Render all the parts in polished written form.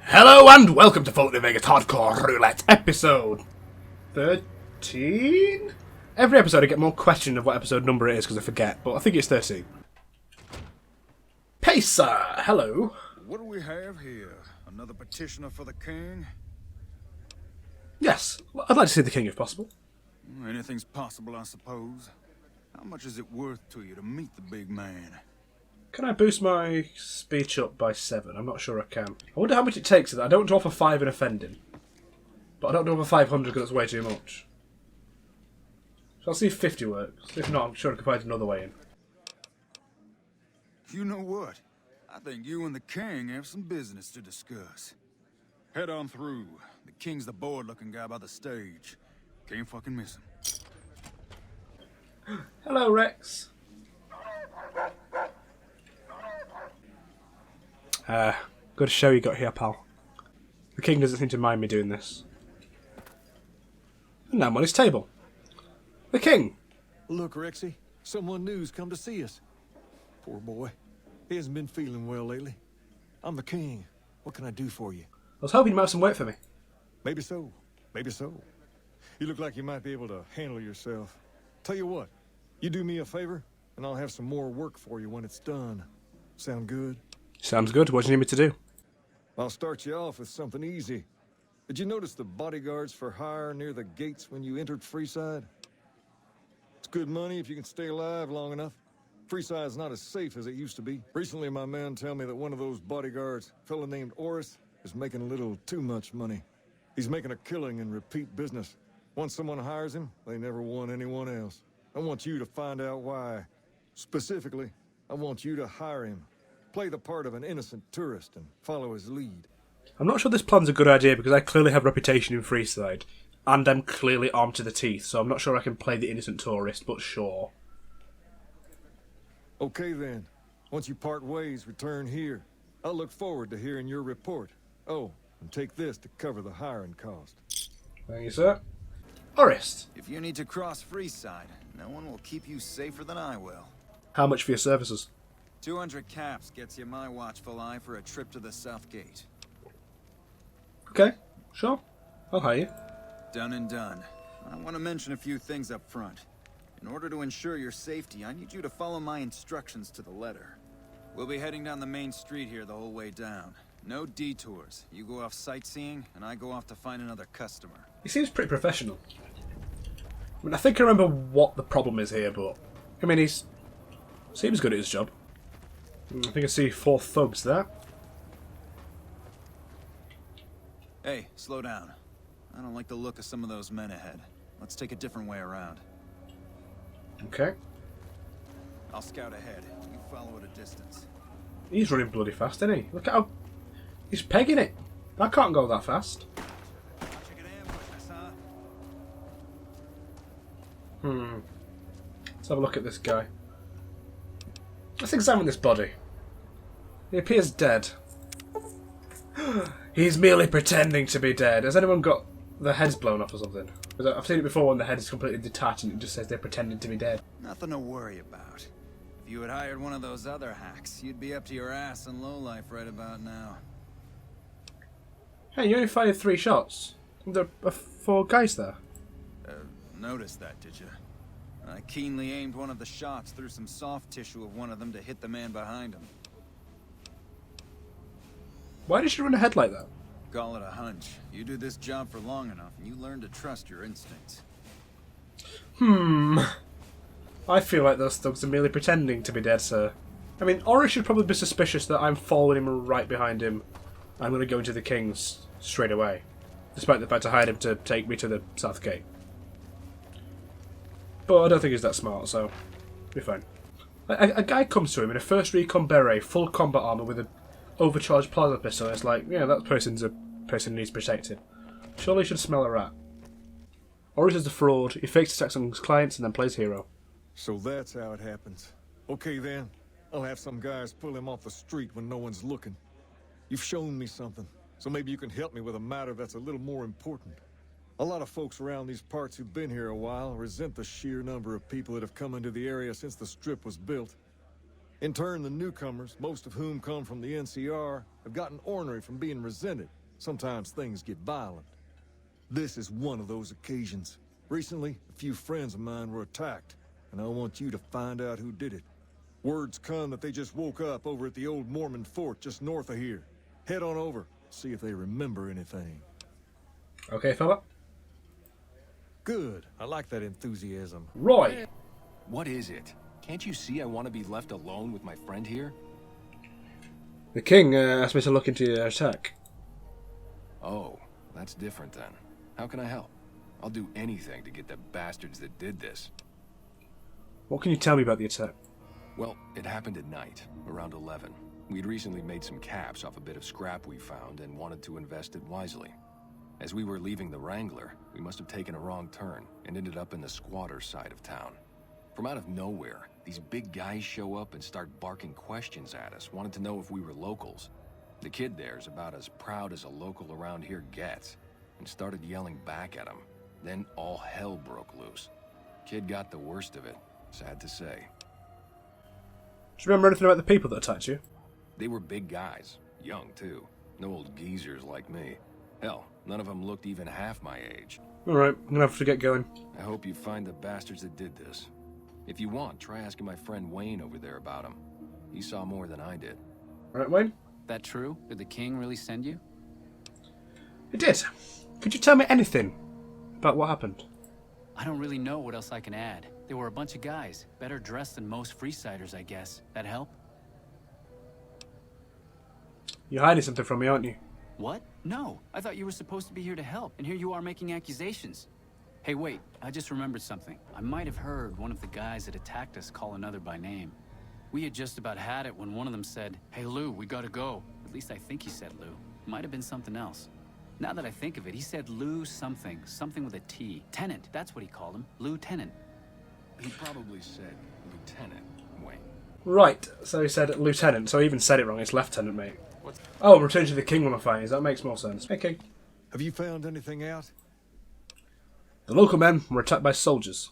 Hello and welcome to Fallout New Vegas Hardcore Roulette episode 13? Every episode I get more question of what episode number it is because I forget, but I think it's 13. Pacer, hello. What do we have here? Another petitioner for the king? Yes, I'd like to see the king if possible. Anything's possible, I suppose. How much is it worth to you to meet the big man? Can I boost my speech up by 7? I'm not sure I can. I wonder how much it takes. I don't want to offer 5 and offend him. But I don't want to offer 500 because that's way too much. So I'll see if 50 works. If not, I'm sure I can find another way in. You know what? I think you and the king have some business to discuss. Head on through. The king's the bored-looking guy by the stage. Can't fucking miss him. Hello, Rex. Good show you got here, pal. The king doesn't seem to mind me doing this. And now I'm on his table. The king! Look, Rexy, someone new's come to see us. Poor boy. He hasn't been feeling well lately. I'm the king. What can I do for you? I was hoping you might have some work for me. Maybe so. Maybe so. You look like you might be able to handle yourself. Tell you what, you do me a favor, and I'll have some more work for you when it's done. Sound good? Sounds good. What do you need me to do? I'll start you off with something easy. Did you notice the bodyguards for hire near the gates when you entered Freeside? It's good money if you can stay alive long enough. Freeside's not as safe as it used to be. Recently, my men tell me that one of those bodyguards, a fella named Oris, is making a little too much money. He's making a killing in repeat business. Once someone hires him, they never want anyone else. I want you to find out why. Specifically, I want you to hire him. Play the part of an innocent tourist and follow his lead. I'm not sure this plan's a good idea because I clearly have reputation in Freeside. And I'm clearly armed to the teeth, so I'm not sure I can play the innocent tourist, but sure. Okay then. Once you part ways, return here. I'll look forward to hearing your report. Oh, and take this to cover the hiring cost. Thank you, sir. Orist. If you need to cross Freeside, no one will keep you safer than I will. How much for your services? 200 caps gets you my watchful eye for a trip to the South Gate. Okay, sure. I'll hire you. Done and done. I want to mention a few things up front. In order to ensure your safety, I need you to follow my instructions to the letter. We'll be heading down the main street here the whole way down. No detours. You go off sightseeing, and I go off to find another customer. He seems pretty professional. I mean, I think I remember what the problem is here, but... I mean, seems good at his job. I think I see 4 thugs there. Hey, slow down. I don't like the look of some of those men ahead. Let's take a different way around. Okay. I'll scout ahead. You follow at a distance. He's running bloody fast, isn't he? Look at how... He's pegging it. That can't go that fast. Let's have a look at this guy. Let's examine this body. He appears dead. He's merely pretending to be dead. Has anyone got their heads blown off or something? Because I've seen it before when the head is completely detached and it just says they're pretending to be dead. Nothing to worry about. If you had hired one of those other hacks, you'd be up to your ass in lowlife right about now. Hey, you only fired 3 shots. There are 4 guys there. Noticed that, did you? I keenly aimed one of the shots through some soft tissue of one of them to hit the man behind him. Why did you run ahead like that? Call it a hunch. You do this job for long enough, and you learn to trust your instincts. I feel like those thugs are merely pretending to be dead, sir. I mean, Ori should probably be suspicious that I'm following him right behind him. I'm going to go into the King's straight away. Despite the fact I hired him to take me to the South Gate. But I don't think he's that smart, so be fine. A guy comes to him in a first recon beret, full combat armor with an overcharged plasma pistol. It's like, yeah, that person's a person who needs protected. Surely he should smell a rat. Oris is a fraud. He fakes attacks on his clients and then plays hero. So that's how it happens. Okay then. I'll have some guys pull him off the street when no one's looking. You've shown me something, so maybe you can help me with a matter that's a little more important. A lot of folks around these parts who've been here a while resent the sheer number of people that have come into the area since the Strip was built. In turn, the newcomers, most of whom come from the NCR, have gotten ornery from being resented. Sometimes things get violent. This is one of those occasions. Recently, a few friends of mine were attacked, and I want you to find out who did it. Word's come that they just woke up over at the old Mormon fort just north of here. Head on over, see if they remember anything. Okay, fella. Good. I like that enthusiasm. Roy. What is it? Can't you see I want to be left alone with my friend here? The king asked me to look into your attack. Oh, that's different then. How can I help? I'll do anything to get the bastards that did this. What can you tell me about the attack? Well, it happened at night, around 11. We'd recently made some caps off a bit of scrap we found and wanted to invest it wisely. As we were leaving the Wrangler, we must have taken a wrong turn and ended up in the squatter side of town. From out of nowhere, these big guys show up and start barking questions at us, wanted to know if we were locals. The kid there's about as proud as a local around here gets, and started yelling back at him. Then all hell broke loose. Kid got the worst of it, sad to say. Do you remember anything about the people that attacked you? They were big guys, young too. No old geezers like me. Hell, none of them looked even half my age. Alright, I'm gonna have to get going. I hope you find the bastards that did this. If you want, try asking my friend Wayne over there about him. He saw more than I did. Alright, Wayne? That true? Did the king really send you? It did. Could you tell me anything about what happened? I don't really know what else I can add. They were a bunch of guys, better dressed than most Freesiders, I guess. That help? You're hiding something from me, aren't you? What? No, I thought you were supposed to be here to help, and here you are making accusations. Hey, wait, I just remembered something. I might have heard one of the guys that attacked us call another by name. We had just about had it when one of them said, "Hey Lou, we gotta go." At least I think he said Lou. Might have been something else. Now that I think of it, he said Lou something. Something with a T. Tenant, that's what he called him. Lieutenant. He probably said Lieutenant Wayne. Right, so he said lieutenant, so I even said it wrong, it's lieutenant, mate. Oh, return to the king when I find that makes more sense. Okay. Have you found anything out? The local men were attacked by soldiers.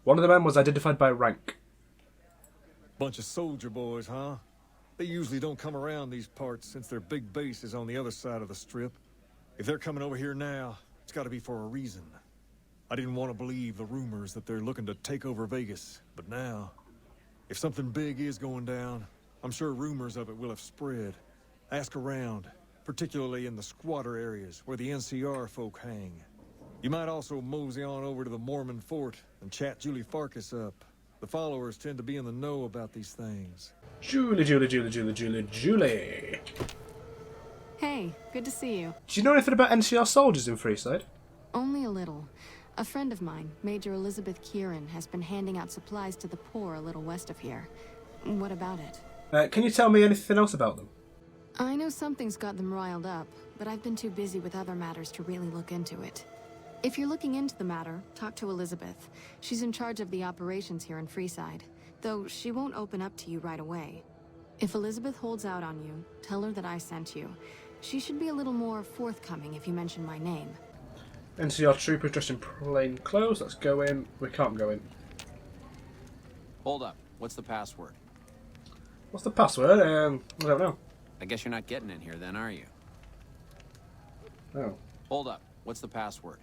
One of the men was identified by rank. Bunch of soldier boys, huh? They usually don't come around these parts since their big base is on the other side of the strip. If they're coming over here now, it's gotta be for a reason. I didn't want to believe the rumors that they're looking to take over Vegas, but now, if something big is going down, I'm sure rumors of it will have spread. Ask around, particularly in the squatter areas where the NCR folk hang. You might also mosey on over to the Mormon fort and chat Julie Farkas up. The followers tend to be in the know about these things. Julie. Hey, good to see you. Do you know anything about NCR soldiers in Freeside? Only a little. A friend of mine, Major Elizabeth Kieran, has been handing out supplies to the poor a little west of here. What about it? Can you tell me anything else about them? I know something's got them riled up, but I've been too busy with other matters to really look into it. If you're looking into the matter, talk to Elizabeth. She's in charge of the operations here in Freeside, though she won't open up to you right away. If Elizabeth holds out on you, tell her that I sent you. She should be a little more forthcoming if you mention my name. NCR troopers dressed in plain clothes. Let's go in. We can't go in. Hold up. What's the password? What's the password? I don't know. I guess you're not getting in here then, are you? Oh. Hold up. What's the password?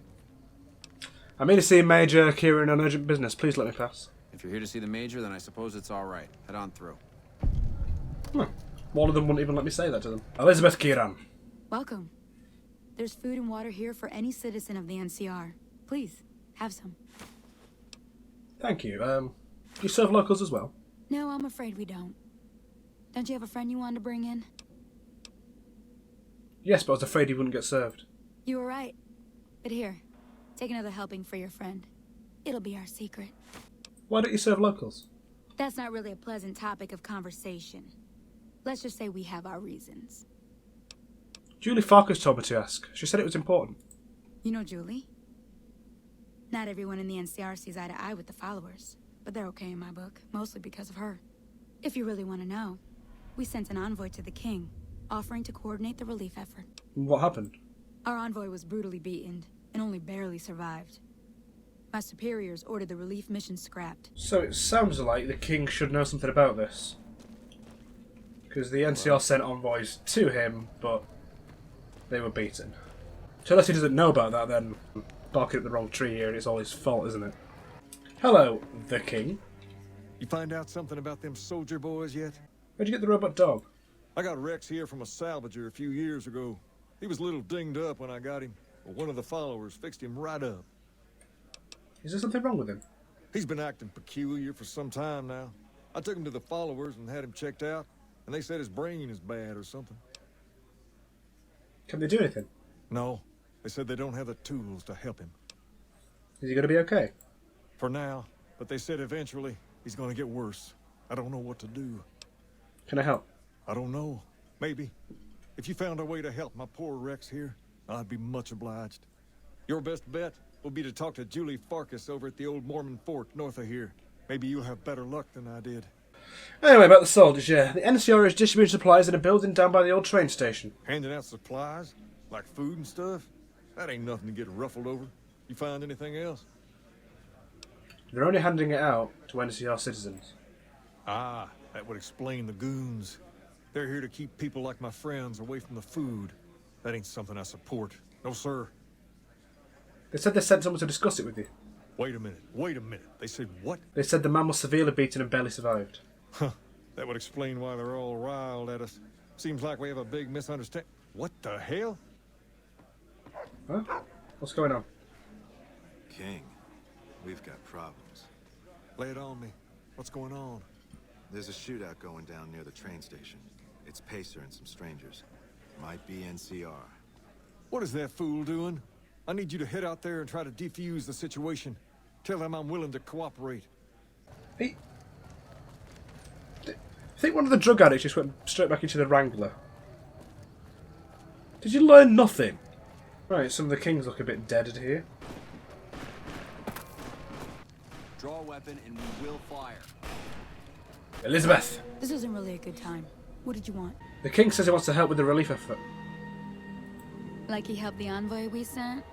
I'm here to see Major Kieran on urgent business. Please let me pass. If you're here to see the Major, then I suppose it's all right. Head on through. One of them wouldn't even let me say that to them. Elizabeth Kieran. Welcome. There's food and water here for any citizen of the NCR. Please, have some. Thank you. Do you serve locals as well? No, I'm afraid we don't. Don't you have a friend you wanted to bring in? Yes, but I was afraid he wouldn't get served. You were right. But here, take another helping for your friend. It'll be our secret. Why don't you serve locals? That's not really a pleasant topic of conversation. Let's just say we have our reasons. Julie Farkas told me to ask. She said it was important. You know Julie? Not everyone in the NCR sees eye to eye with the followers, but they're okay in my book, mostly because of her. If you really want to know, we sent an envoy to the king, offering to coordinate the relief effort. What happened? Our envoy was brutally beaten and only barely survived. My superiors ordered the relief mission scrapped. So it sounds like the king should know something about this. Because the NCR sent envoys to him, but they were beaten. So unless he doesn't know about that, then barking at the wrong tree here, and it's all his fault, isn't it? Hello, the king. You find out something about them soldier boys yet? Where'd you get the robot dog? I got Rex here from a salvager a few years ago. He was a little dinged up when I got him, but one of the followers fixed him right up. Is there something wrong with him? He's been acting peculiar for some time now. I took him to the followers and had him checked out, and they said his brain is bad or something. Can they do anything? No, they said they don't have the tools to help him. Is he going to be okay? For now, but they said eventually he's going to get worse. I don't know what to do. Can I help? I don't know. Maybe. If you found a way to help my poor Rex here, I'd be much obliged. Your best bet will be to talk to Julie Farkas over at the old Mormon fort north of here. Maybe you'll have better luck than I did. Anyway, about the soldiers, yeah. The NCR is distributing supplies in a building down by the old train station. Handing out supplies? Like food and stuff? That ain't nothing to get ruffled over. You find anything else? They're only handing it out to NCR citizens. Ah, that would explain the goons. They're here to keep people like my friends away from the food. That ain't something I support. No, sir. They said they sent someone to discuss it with you. Wait a minute. They said what? They said the man was severely beaten and barely survived. Huh. That would explain why they're all riled at us. Seems like we have a big misunderstanding. What the hell? Huh? What's going on? King, we've got problems. Lay it on me. What's going on? There's a shootout going down near the train station. It's Pacer and some strangers. Might be NCR. What is that fool doing? I need you to head out there and try to defuse the situation. Tell them I'm willing to cooperate. I think one of the drug addicts just went straight back into the Wrangler. Did you learn nothing? Right, some of the kings look a bit deaded here. Draw a weapon and we will fire. Elizabeth! This isn't really a good time. What did you want? The king says he wants to help with the relief effort. Like he helped the envoy we sent?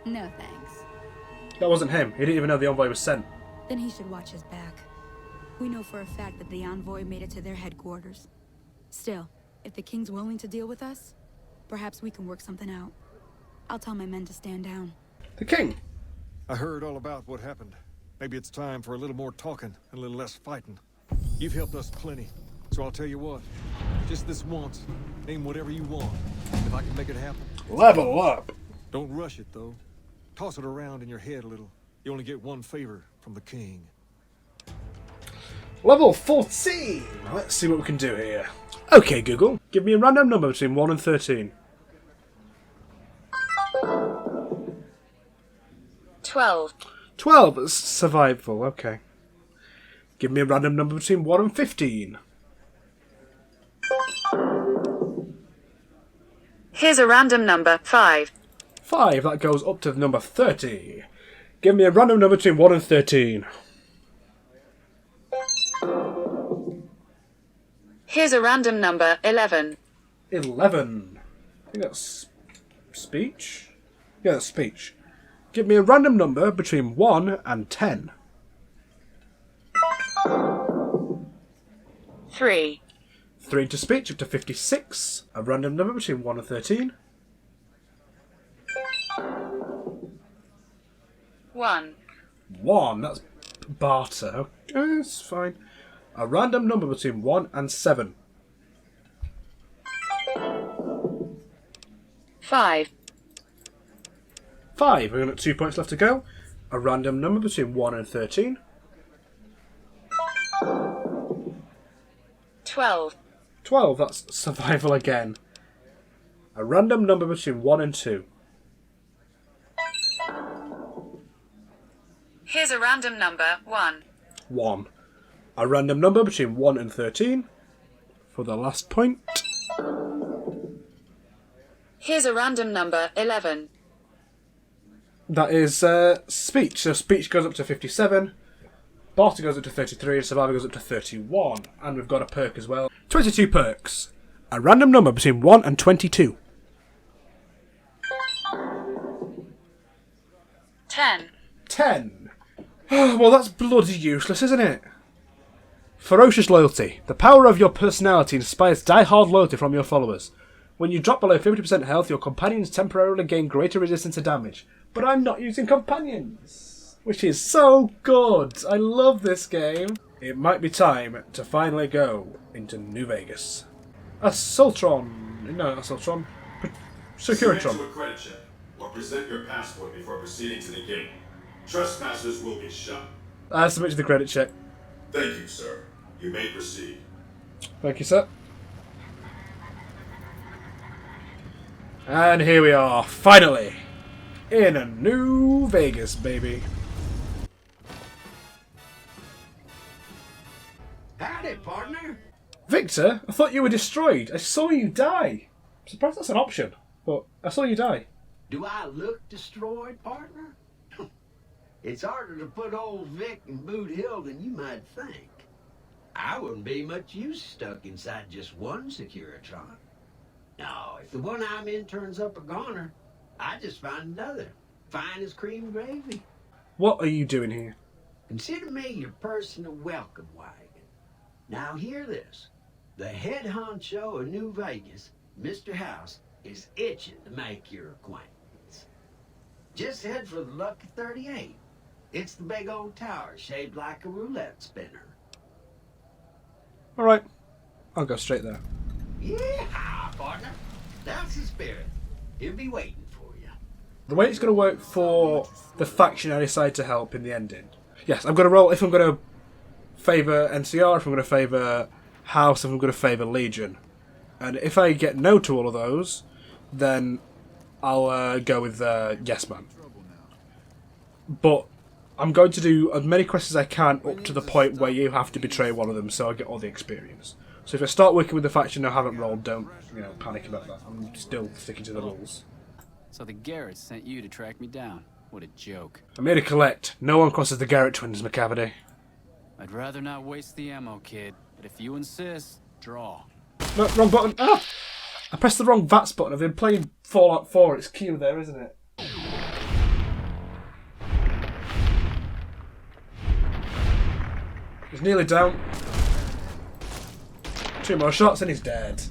No thanks. That wasn't him. He didn't even know the envoy was sent. Then he should watch his back. We know for a fact that the envoy made it to their headquarters. Still, if the king's willing to deal with us, perhaps we can work something out. I'll tell my men to stand down. The king? I heard all about what happened. Maybe it's time for a little more talking and a little less fighting. You've helped us plenty, so I'll tell you what. Just this once, name whatever you want. If I can make it happen. Level up! Don't rush it, though. Toss it around in your head a little. You only get one favor from the king. Level 14! Let's see what we can do here. Okay, Google. Give me a random number between 1 and 13. 12. 12 is survival, okay. Give me a random number between 1 and 15. Here's a random number, 5. 5, that goes up to the number 30. Give me a random number between 1 and 13. Here's a random number, 11. 11. I think that's speech? Yeah, that's speech. Give me a random number between 1 and 10. 3. 3 to speech up to 56. A random number between 1 and 13. 1. 1, that's barter. Okay, that's fine. A random number between 1 and 7. 5. 5, we've got 2 points left to go. A random number between 1 and 13. 12. 12, that's survival again. A random number between 1 and 2. Here's a random number, 1. 1. A random number between 1 and 13. For the last point. Here's a random number, 11. That is speech. So speech goes up to 57. Barter goes up to 33. And survival goes up to 31. And we've got a perk as well. 22 perks. A random number between 1 and 22. 10. 10. Well, that's bloody useless, isn't it? Ferocious loyalty. The power of your personality inspires die-hard loyalty from your followers. When you drop below 50% health, your companions temporarily gain greater resistance to damage. But I'm not using companions, which is so good. I love this game. It might be time to finally go into New Vegas. Assaultron. No, Assaultron. Submit to Securitron. a credit check or present your passport before proceeding to the gate. Trespassers will be shot. Submit to the credit check. Thank you, sir. You may proceed. Thank you, sir. And here we are, finally, in a New Vegas, baby. Howdy, partner. Victor, I thought you were destroyed. I saw you die. I'm surprised that's an option, but I saw you die. Do I look destroyed, partner? It's harder to put old Vic in Boot Hill than you might think. I wouldn't be much use stuck inside just one Securitron. No, if the one I'm in turns up a goner, I just find another. Fine as cream gravy. What are you doing here? Consider me your personal welcome wagon. Now hear this. The head honcho of New Vegas, Mr. House, is itching to make your acquaintance. Just head for the Lucky 38. It's the big old tower shaped like a roulette spinner. Alright, I'll go straight there. Yeah, partner. That's the spirit. He'll be waiting for you. The way it's going to work for the faction I decide to help in the ending. Yes, I'm going to roll if I'm going to favour NCR, if I'm going to favour House, if I'm going to favour Legion. And if I get no to all of those, then I'll go with Yes Man. But I'm going to do as many quests as I can up to the point where you have to betray one of them so I get all the experience. So if I start working with the faction I haven't rolled, don't panic about that. I'm still sticking to the rules. So the Garretts sent you to track me down. What a joke. I'm here to collect. No one crosses the Garrett twins, McCavity. I'd rather not waste the ammo, kid. But if you insist, draw. No, wrong button. Ah! I pressed the wrong VATS button. I've been playing Fallout 4. It's Q there, isn't it? He's nearly down. 2 more shots and he's dead.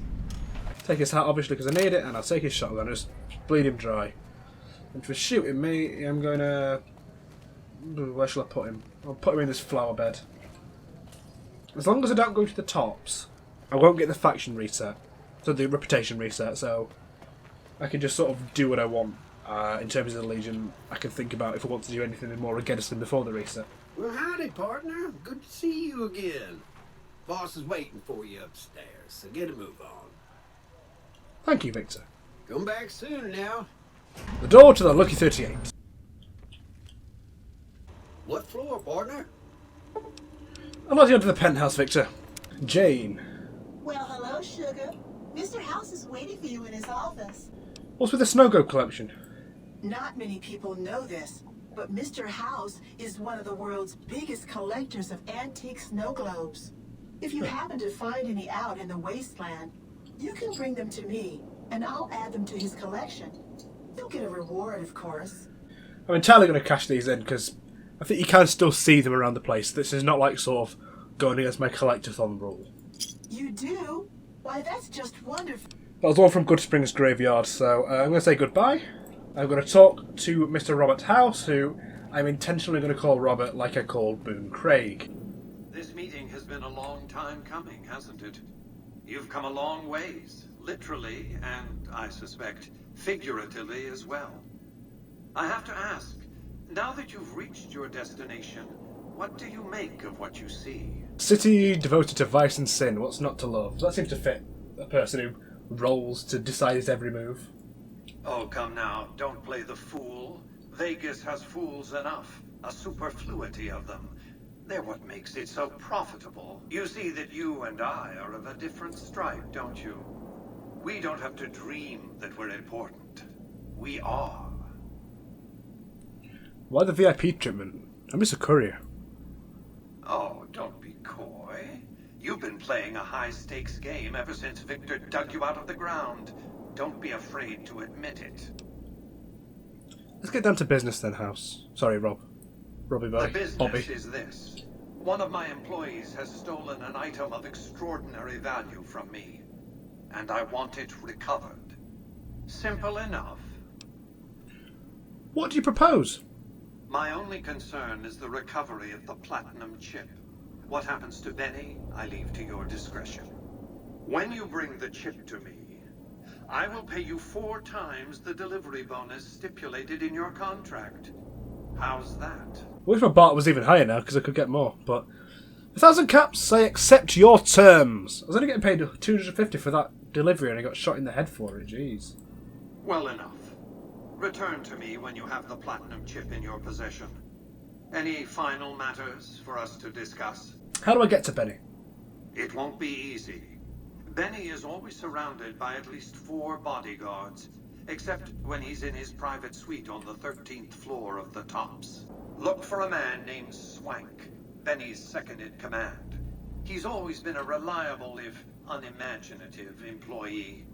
Take his hat, obviously, because I need it, and I'll take his shotgun and just bleed him dry. And for shooting me, I'm going to... Where shall I put him? I'll put him in this flower bed. As long as I don't go to the tops, I won't get the faction reset. So the reputation reset, so I can just sort of do what I want. In terms of the Legion, I can think about if I want to do anything more against them before the reset. Well, howdy, partner. Good to see you again. Boss is waiting for you upstairs, so get a move on. Thank you, Victor. Come back soon now. The door to the Lucky 38. What floor, partner? I'm not going to the penthouse, Victor. Jane. Well, hello, sugar. Mr. House is waiting for you in his office. What's with the snow globe collection? Not many people know this, but Mr. House is one of the world's biggest collectors of antique snow globes. If you happen to find any out in the wasteland, you can bring them to me, and I'll add them to his collection. You'll get a reward, of course. I'm entirely going to cash these in, because I think you can still see them around the place. This is not like sort of going against my collectathon rule. You do? Why, that's just wonderful. That was one from Good Springs Graveyard, so I'm going to say goodbye. I'm going to talk to Mr. Robert House, who I'm intentionally going to call Robert like I called Boone Craig. This meeting has been a long time coming, hasn't it? You've come a long ways, literally, and I suspect figuratively as well. I have to ask, now that you've reached your destination, what do you make of what you see? City devoted to vice and sin, what's not to love? That seems to fit a person who rolls to decide his every move. Oh, come now, don't play the fool. Vegas has fools enough, a superfluity of them. They're what makes it so profitable. You see that you and I are of a different stripe, don't you? We don't have to dream that we're important. We are. Why the VIP treatment? I'm just a courier. Oh, don't be coy. You've been playing a high-stakes game ever since Victor dug you out of the ground. Don't be afraid to admit it. Let's get down to business then, House. Sorry, Rob. Robbie boy. The business Bobby. is this. One of my employees has stolen an item of extraordinary value from me, and I want it recovered. Simple enough. What do you propose? My only concern is the recovery of the platinum chip. What happens to Benny, I leave to your discretion. When you bring the chip to me, I will pay you 4 times the delivery bonus stipulated in your contract. How's that? I wish my bar was even higher now because I could get more, but 1,000 caps, I accept your terms. I was only getting paid 250 for that delivery and I got shot in the head for it, jeez. Well enough. Return to me when you have the platinum chip in your possession. Any final matters for us to discuss? How do I get to Benny? It won't be easy. Benny is always surrounded by at least 4 bodyguards, except when he's in his private suite on the 13th floor of the Tops. Look for a man named Swank, Benny's second-in-command. He's always been a reliable, if unimaginative, employee.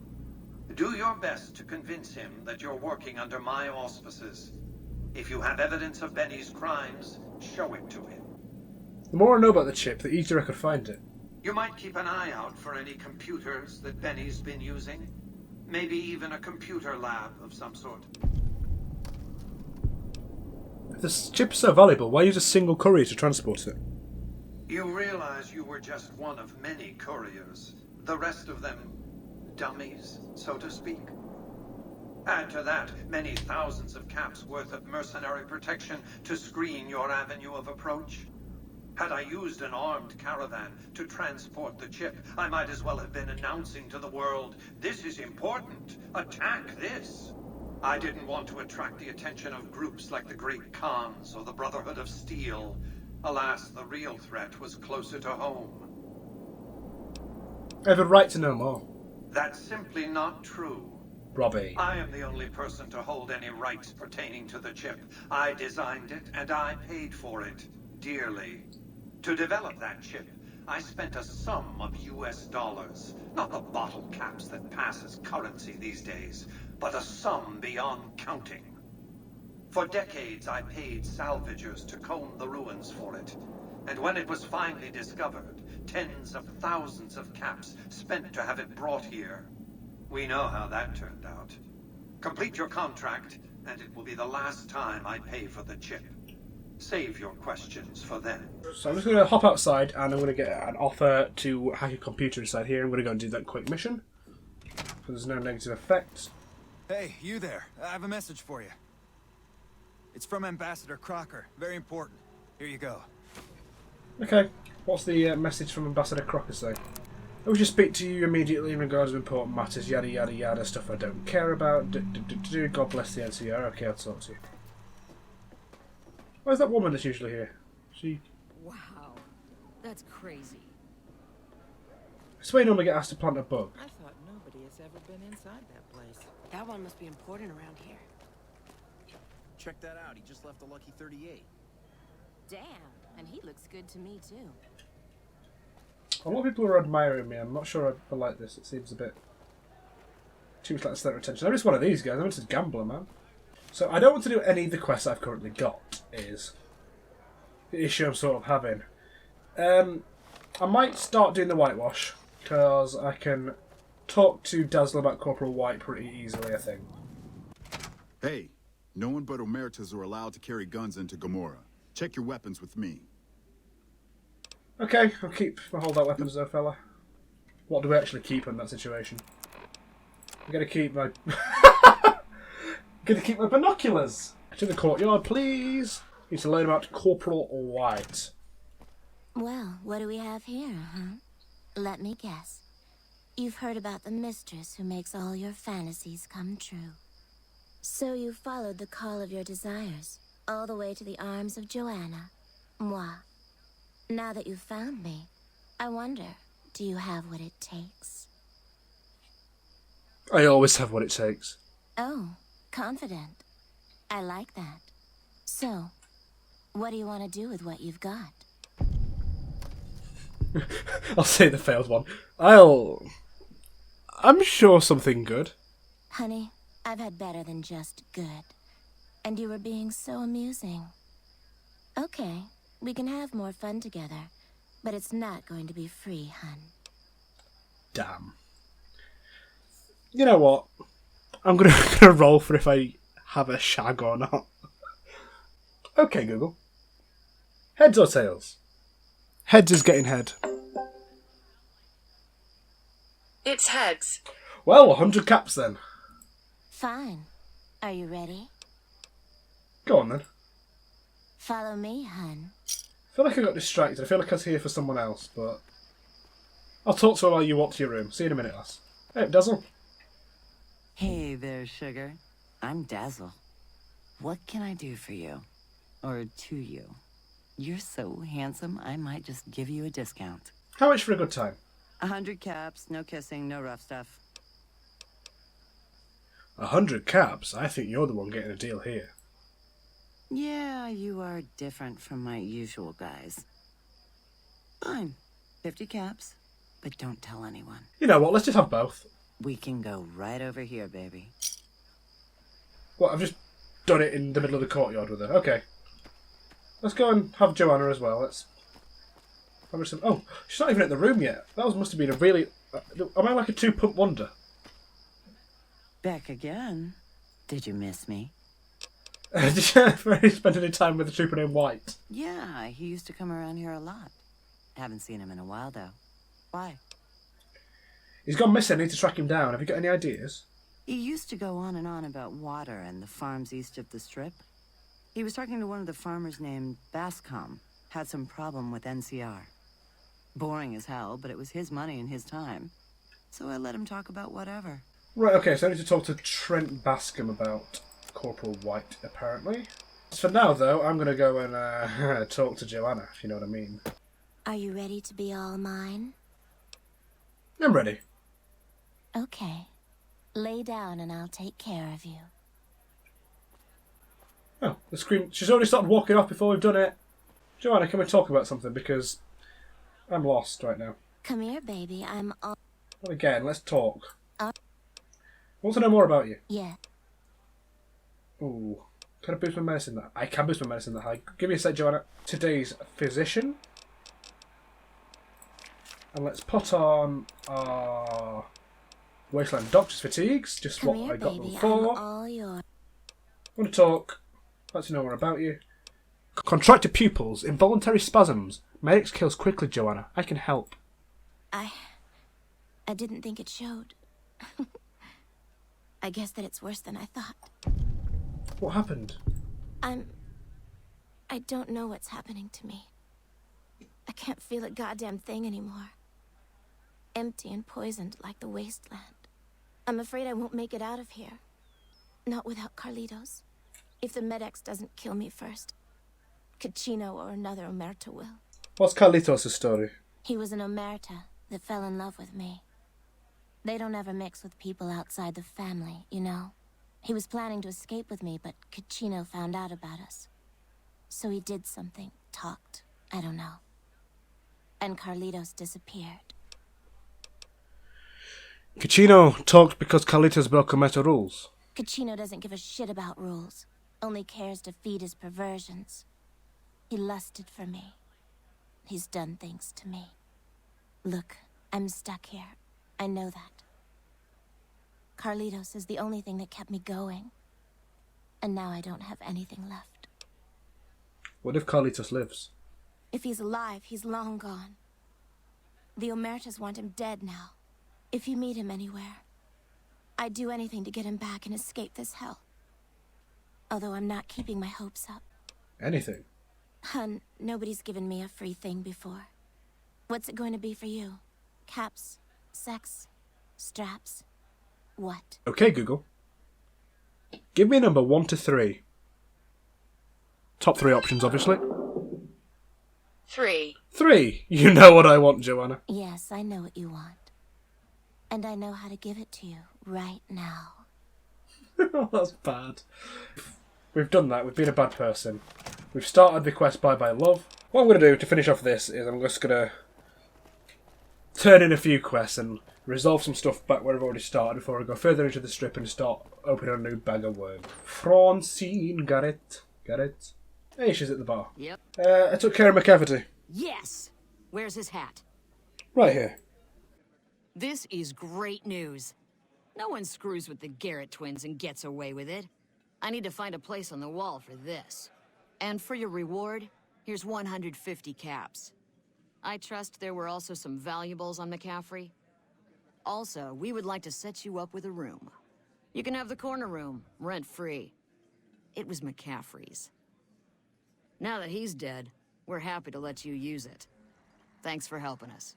Do your best to convince him that you're working under my auspices. If you have evidence of Benny's crimes, show it to him. The more I know about the chip, the easier I could find it. You might keep an eye out for any computers that Benny's been using. Maybe even a computer lab of some sort. If this chip is so valuable, why use a single courier to transport it? You realize you were just one of many couriers. The rest of them dummies, so to speak. Add to that many thousands of caps worth of mercenary protection to screen your avenue of approach. Had I used an armed caravan to transport the chip, I might as well have been announcing to the world, this is important, attack this. I didn't want to attract the attention of groups like the Great Khans or the Brotherhood of Steel. Alas, the real threat was closer to home. I have a right to know more. That's simply not true. Robbie. I am the only person to hold any rights pertaining to the chip. I designed it, and I paid for it, dearly. To develop that chip, I spent a sum of US dollars. Not the bottle caps that pass as currency these days, but a sum beyond counting. For decades, I paid salvagers to comb the ruins for it. And when it was finally discovered, tens of thousands of caps spent to have it brought here. We know how that turned out. Complete your contract, and it will be the last time I pay for the chip. Save your questions for then. So I'm just going to hop outside and I'm going to get an offer to hack a computer inside here. I'm going to go and do that quick mission. So there's no negative effects. Hey, you there. I have a message for you. It's from Ambassador Crocker. Very important. Here you go. Okay, what's the message from Ambassador Crocker say? I wish to speak to you immediately in regards to important matters, yada yada yada, stuff I don't care about. God bless the NCR. Okay, I'll talk to you. Where's that woman that's usually here? She... Wow, that's crazy. I swear you normally get asked to plant a bug. I thought nobody has ever been inside that place. That one must be important around here. Check that out, he just left a lucky 38. Damn, and he looks good to me too. A lot of people are admiring me. I'm not sure I like this. It seems a bit too much like center attention. I'm just one of these guys. I'm just a gambler, man. So I don't want to do any of the quests I've currently got, is the issue I'm sort of having. I might start doing the whitewash, because I can talk to Dazzler about Corporal White pretty easily, I think. Hey, no one but Omertas are allowed to carry guns into Gomorrah. Check your weapons with me. Okay, I'll keep my holdout weapons though, fella. What do we actually keep in that situation? I'm gonna keep my... gonna keep my binoculars! To the courtyard, please! Need to load them out to Corporal White. Well, what do we have here, huh? Let me guess. You've heard about the mistress who makes all your fantasies come true. So you followed the call of your desires, all the way to the arms of Joanna. Moi. Now that you've found me, I wonder, do you have what it takes? I always have what it takes. Oh, confident. I like that. So, what do you want to do with what you've got? I'll say the failed one. I'm sure something good. Honey, I've had better than just good. And you were being so amusing. Okay, We can have more fun together, but it's not going to be free, hun. Damn. You know what? I'm gonna roll for if I have a shag or not. Okay, Google. Heads or tails? Heads is getting head. It's heads. Well, 100 caps then. Fine. Are you ready? Go on then. Follow me, hun. I feel like I got distracted. I feel like I was here for someone else, but I'll talk to her while you walk to your room. See you in a minute, lass. Hey, Dazzle. Hey there, sugar. I'm Dazzle. What can I do for you? Or to you? You're so handsome, I might just give you a discount. How much for a good time? 100 caps, no kissing, no rough stuff. 100 caps? I think you're the one getting a deal here. Yeah, you are different from my usual guys. Fine. 50 caps, but don't tell anyone. You know what, let's just have both. We can go right over here, baby. What, I've just done it in the middle of the courtyard with her. Okay. Let's go and have Joanna as well. Let's... Oh, she's not even in the room yet. That must have been a really... Am I like a two-pump wonder? Back again? Did you miss me? Did you spend any time with a trooper named White? Yeah, he used to come around here a lot. Haven't seen him in a while, though. Why? He's gone missing. I need to track him down. Have you got any ideas? He used to go on and on about water and the farms east of the Strip. He was talking to one of the farmers named Bascom. Had some problem with NCR. Boring as hell, but it was his money and his time. So I let him talk about whatever. Right, okay, so I need to talk to Trent Bascom about Corporal White, apparently. For now, though, I'm going to go and talk to Joanna, if you know what I mean. Are you ready to be all mine? I'm ready. Okay. Lay down and I'll take care of you. Oh, the scream. She's already started walking off before we've done it. Joanna, can we talk about something? Because I'm lost right now. Come here, baby. I'm all... Well, again, let's talk. I want to know more about you. Yeah. Ooh. Can I boost my medicine that? I can boost my medicine that high. Give me a sec, Joanna. Today's physician. And let's put on our Wasteland Doctor's fatigues. Just Come what here, I got baby. them for. I'm all yours. I want to talk. Like to know more about you. Contracted pupils, involuntary spasms. Medics kills quickly, Joanna. I can help. I didn't think it showed. I guess that it's worse than I thought. What happened? I don't know what's happening to me. I can't feel a goddamn thing anymore. Empty and poisoned like the wasteland. I'm afraid I won't make it out of here. Not without Carlitos. If the Medex doesn't kill me first, Caccino or another Omerta will. What's Carlitos' story? He was an Omerta that fell in love with me. They don't ever mix with people outside the family, you know? He was planning to escape with me, but Caccino found out about us. So he did something, talked, I don't know. And Carlitos disappeared. Caccino talked because Carlitos broke Omerta rules. Caccino doesn't give a shit about rules. Only cares to feed his perversions. He lusted for me. He's done things to me. Look, I'm stuck here. I know that. Carlitos is the only thing that kept me going. And now I don't have anything left. What if Carlitos lives? If he's alive, he's long gone. The Omertas want him dead now. If you meet him anywhere, I'd do anything to get him back and escape this hell. Although I'm not keeping my hopes up. Anything? Hun, nobody's given me a free thing before. What's it going to be for you? Caps? Sex? Straps? What? Okay, Google. Give me a number 1 to 3. Top 3 options, obviously. 3. 3! You know what I want, Joanna. Yes, I know what you want. And I know how to give it to you right now. That's bad. We've done that. We've been a bad person. We've started the quest Bye Bye Love. What I'm going to do to finish off this is I'm just going to turn in a few quests and resolve some stuff back where I've already started before I go further into the strip and start opening a new bag of worms. Francine, got it? Got it? Hey, she's at the bar. Yep. I took care of McCafferty. Yes! Where's his hat? Right here. This is great news. No one screws with the Garrett twins and gets away with it. I need to find a place on the wall for this. And for your reward, here's 150 caps. I trust there were also some valuables on McCaffrey. Also, we would like to set you up with a room. You can have the corner room, rent-free. It was McCaffrey's. Now that he's dead, we're happy to let you use it. Thanks for helping us.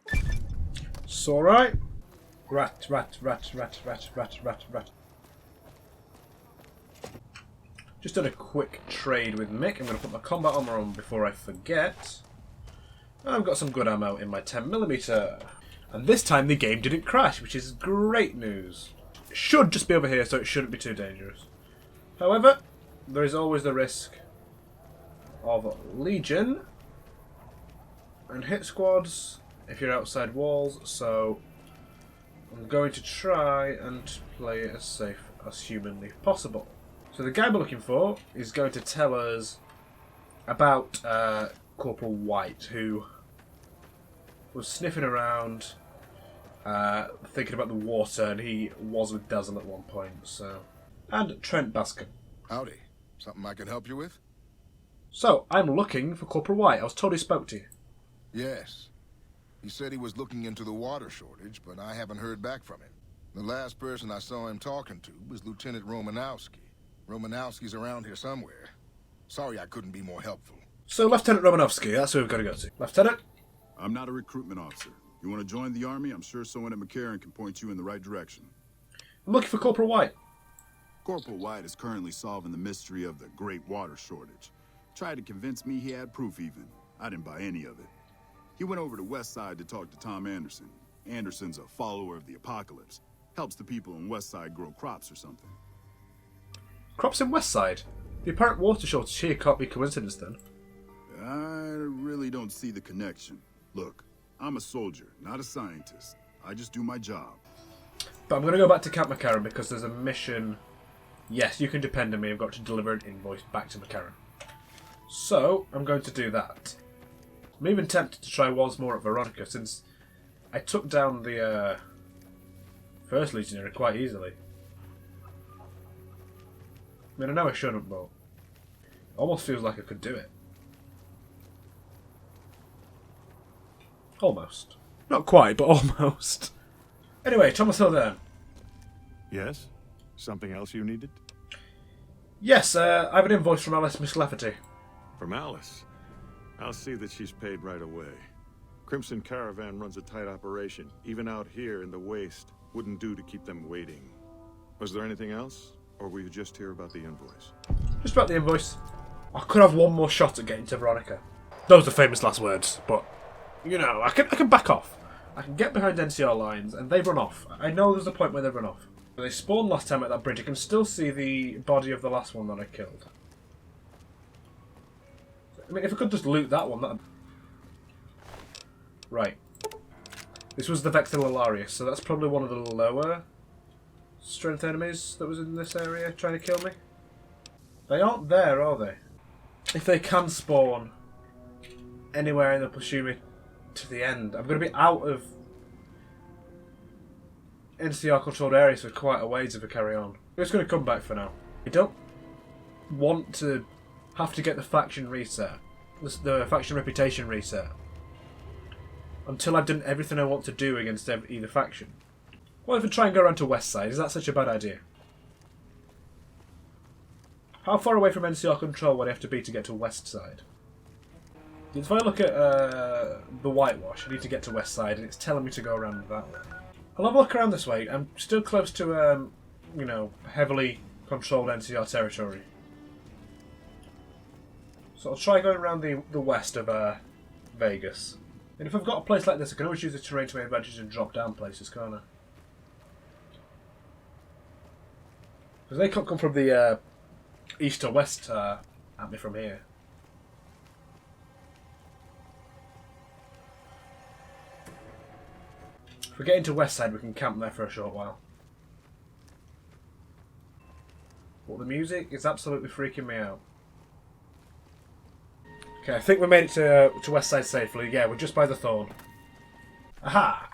It's alright. Rat. Just done a quick trade with Mick. I'm going to put my combat armor on before I forget. I've got some good ammo in my 10mm. And this time the game didn't crash, which is great news. It should just be over here, so it shouldn't be too dangerous. However, there is always the risk of Legion and hit squads if you're outside walls, so I'm going to try and play it as safe as humanly possible. So the guy we're looking for is going to tell us about Corporal White, who was sniffing around, thinking about the water, and he was with Dazzle at one point. So, and Trent Baskin. Howdy. Something I can help you with? So I'm looking for Corporal White. I was told he spoke to you. Yes. He said he was looking into the water shortage, but I haven't heard back from him. The last person I saw him talking to was Lieutenant Romanowski. Romanowski's around here somewhere. Sorry I couldn't be more helpful. So Lieutenant Romanowski, that's who we've got to go to. Lieutenant? I'm not a recruitment officer. You want to join the army? I'm sure someone at McCarran can point you in the right direction. I'm looking for Corporal White. Corporal White is currently solving the mystery of the great water shortage. Tried to convince me he had proof even. I didn't buy any of it. He went over to West Side to talk to Tom Anderson. Anderson's a follower of the apocalypse. Helps the people in West Side grow crops or something. Crops in West Side? The apparent water shortage here can't be coincidence then. I really don't see the connection. Look, I'm a soldier, not a scientist. I just do my job. But I'm going to go back to Camp McCarran because there's a mission. Yes, you can depend on me. I've got to deliver an invoice back to McCarran. So, I'm going to do that. I'm even tempted to try once more at Veronica since I took down the first Legionnaire quite easily. I mean, I know I shouldn't, but it almost feels like I could do it. Almost. Not quite, but almost. Anyway, Thomas Hildern. Yes? Something else you needed? Yes, I have an invoice from Alice Miss Lafferty. From Alice? I'll see that she's paid right away. Crimson Caravan runs a tight operation. Even out here in the waste, wouldn't do to keep them waiting. Was there anything else? Or were you just here about the invoice? Just about the invoice. I could have one more shot at getting to Veronica. Those are famous last words, but, you know, I can back off. I can get behind NCR lines, and they've run off. I know there's a point where they've run off. They spawned last time at that bridge. I can still see the body of the last one that I killed. I mean, if I could just loot that one, that'd... Right. This was the Vector Lilarius, so that's probably one of the lower strength enemies that was in this area trying to kill me. They aren't there, are they? If they can spawn anywhere and they'll pursue me to the end, I'm going to be out of NCR controlled areas for quite a ways if I carry on. I'm just going to come back for now. I don't want to have to get the faction reset, the faction reputation reset, until I've done everything I want to do against either faction. What if I try and go around to West Side? Is that such a bad idea? How far away from NCR control would I have to be to get to West Side? If I look at the whitewash, I need to get to West Side, and it's telling me to go around that way. I'll have a look around this way. I'm still close to, you know, heavily controlled NCR territory. So I'll try going around the west of Vegas. And if I've got a place like this, I can always use the terrain to my advantage and drop down places, can't I? Because they can't come from the east or west at me from here. If we get into West Side, we can camp there for a short while. But the music is absolutely freaking me out. Okay, I think we made it to West Side safely. Yeah, we're just by the thorn. Aha!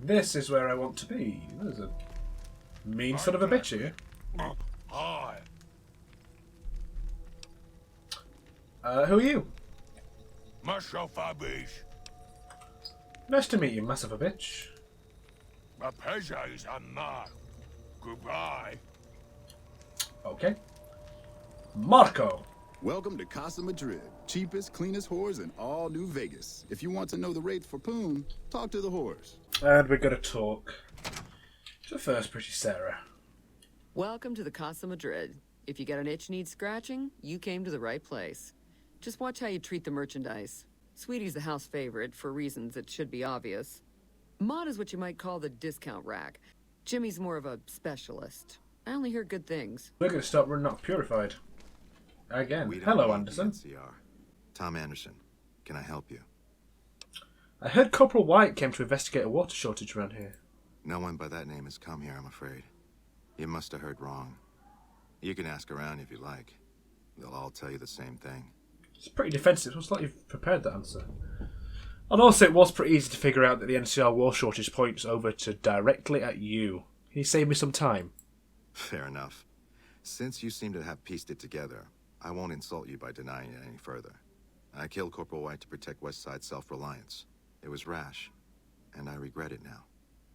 This is where I want to be. There's a mean son of a bitch here. Hi. Who are you? Myself, Abish. Nice to meet you, massive a bitch. My pleasure is not. Goodbye. Okay. Marco. Welcome to Casa Madrid. Cheapest, cleanest whores in all New Vegas. If you want to know the rates for Poon, talk to the whores. And we're gonna talk to first pretty Sarah. Welcome to the Casa Madrid. If you got an itch needs scratching, you came to the right place. Just watch how you treat the merchandise. Sweetie's the house favorite, for reasons that should be obvious. Maud is what you might call the discount rack. Jimmy's more of a specialist. I only hear good things. We're gonna start running off Purified. Again. We don't Hello, need Anderson. the NCR. Tom Anderson, can I help you? I heard Corporal White came to investigate a water shortage around here. No one by that name has come here, I'm afraid. You must have heard wrong. You can ask around if you like. They'll all tell you the same thing. It's pretty defensive. Looks like you've prepared that answer. And also, it was pretty easy to figure out that the NCR war shortage points over to directly at you. Can you save me some time? Fair enough. Since you seem to have pieced it together, I won't insult you by denying it any further. I killed Corporal White to protect Westside's self-reliance. It was rash, and I regret it now.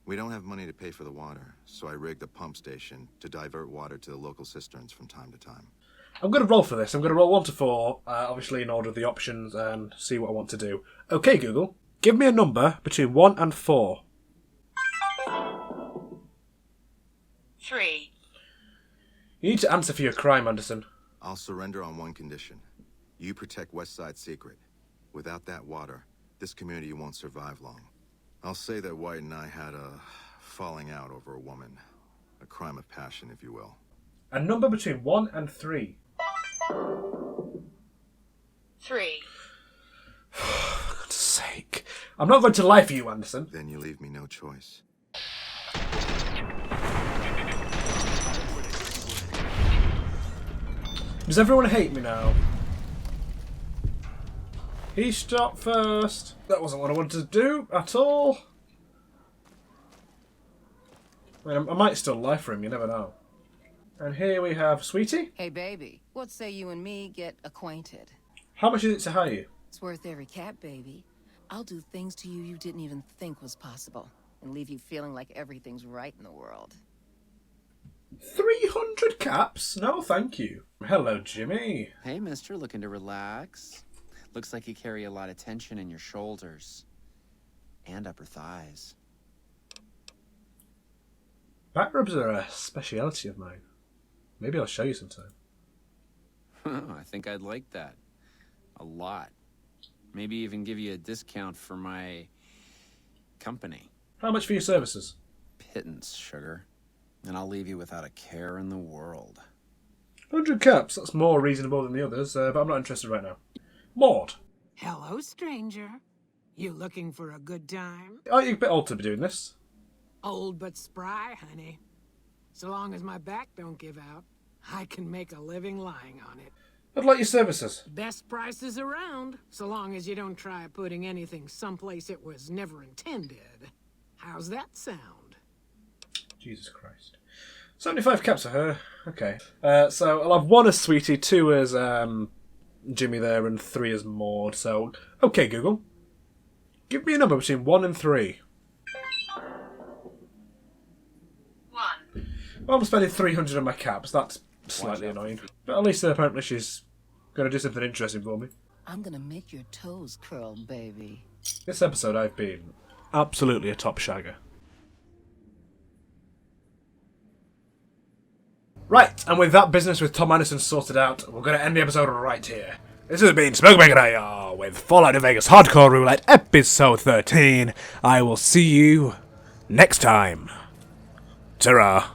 We don't have money to pay for the water, so I rigged a pump station to divert water to the local cisterns from time to time. I'm going to roll for this. I'm going to roll 1 to 4, obviously in order of the options, and see what I want to do. Okay, Google, give me a number between 1 and 4. 3. You need to answer for your crime, Anderson. I'll surrender on one condition. You protect Westside's secret. Without that water, this community won't survive long. I'll say that White and I had a falling out over a woman. A crime of passion, if you will. A number between 1 and 3. 3. For God's sake. I'm not going to lie for you, Anderson. Then you leave me no choice. Does everyone hate me now? He stopped first. That wasn't what I wanted to do at all. I mean, I might still lie for him, you never know. And here we have Sweetie. Hey, baby. What say you and me get acquainted? How much is it to hire you? It's worth every cap, baby. I'll do things to you you didn't even think was possible, and leave you feeling like everything's right in the world. 300 caps? No, thank you. Hello, Jimmy. Hey, mister, looking to relax? Looks like you carry a lot of tension in your shoulders. And upper thighs. Back rubs are a speciality of mine. Maybe I'll show you sometime. I think I'd like that. A lot. Maybe even give you a discount for my company. How much for your services? Pittance, sugar. And I'll leave you without a care in the world. 100 caps, that's more reasonable than the others, but I'm not interested right now. Maud. Hello, stranger. You looking for a good time? Aren't you a bit old to be doing this? Old but spry, honey. So long as my back don't give out, I can make a living lying on it. I'd like your services. Best prices around, so long as you don't try putting anything someplace it was never intended. How's that sound? Jesus Christ. 75 caps for her. Okay. So I'll have 1 as Sweetie, 2 as Jimmy there, and 3 as Maud. So, okay, Google. Give me a number between 1 and 3. 1. Well, I'm spending 300 on my caps. That's slightly annoying. But at least apparently she's going to do something interesting for me. I'm gonna make your toes curl, baby. This episode I've been absolutely a top shagger. Right, and with that business with Tom Anderson sorted out, we're going to end the episode right here. This has been Smokeback IR with Fallout New Vegas Hardcore Roulette episode 13. I will see you next time. Ta-ra.